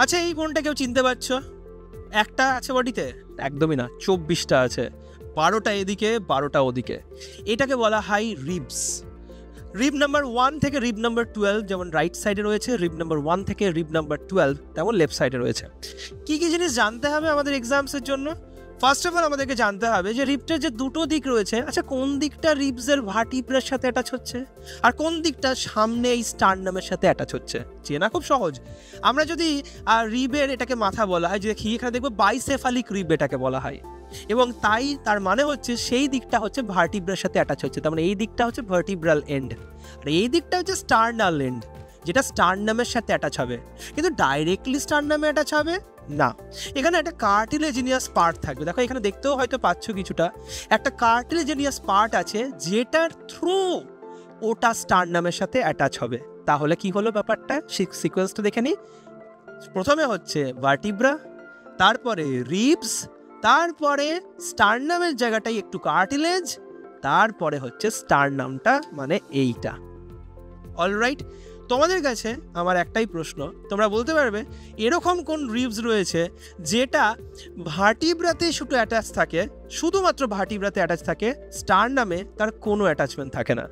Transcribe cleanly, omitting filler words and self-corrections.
আচ্ছা, এই কোনটা কেউ চিনতে পারছো? একটা আছে বডিতে? একদমই না, 24টা আছে, 12টা এদিকে 12টা ওদিকে। এটাকে বলা হয় রিবস। রিব নাম্বার 1 থেকে রিব নাম্বার 12 যেমন রাইট সাইডে রয়েছে, রিব নাম্বার 1 থেকে রিব নাম্বার 12 তেমন লেফট সাইডে রয়েছে। কি কি জিনিস জানতে হবে আমাদের এক্সামসের জন্য? ফার্স্ট অফ অল আমাদেরকে জানতে হবে যে রিবটার যে দুটো দিক রয়েছে, আচ্ছা কোন দিকটা রিবসের ভার্টিব্রার সাথে অ্যাটাচ হচ্ছে আর কোন দিকটা সামনে এই স্টার্নামের সাথে অ্যাটাচ হচ্ছে। চেনা খুব সহজ। আমরা যদি রিবের এটাকে মাথা বলা হয়, যে এখানে দেখবো বাইসেফালিক রিব এটাকে বলা হয়, এবং তাই তার মানে হচ্ছে সেই দিকটা হচ্ছে ভার্টিব্রার সাথে অ্যাটাচ হচ্ছে, তার মানে এই দিকটা হচ্ছে ভার্টিব্রাল এন্ড, আর এই দিকটা হচ্ছে স্টার্নাল এন্ড, যেটা স্টার্নামের সাথে অ্যাটাচ হবে। কিন্তু ডাইরেক্টলি স্টার্নামে অ্যাটাচ হবে না, এখানে একটা কার্টিলেজিনিয়াস পার্ট থাকবে। দেখো এখানে দেখতেও হয়তো পাচ্ছ কিছুটা, একটা কার্টিলেজিনিয়াস পার্ট আছে যেটার থ্রু ওটা স্টার্নামের সাথে অ্যাটাচ হবে। তাহলে কি হলো ব্যাপারটা, সিকোয়েন্সটা দেখে নিই। প্রথমে হচ্ছে ভার্টিব্রা, তারপরে রিবস, তারপরে স্টার্নামের জায়গাটাই একটু কার্টিলেজ, তারপরে হচ্ছে স্টার্নামটা মানে এইটা। অলরাইট, তোমাদের কাছে আমার একটাই প্রশ্ন, তোমরা বলতে পারবে এরকম কোন রিবস রয়েছে যেটা ভার্টিব্রাতে শুধু অ্যাটাচ থাকে, শুধুমাত্র ভার্টিব্রাতে অ্যাটাচ থাকে, স্টার্নামে তার কোনো অ্যাটাচমেন্ট থাকে না?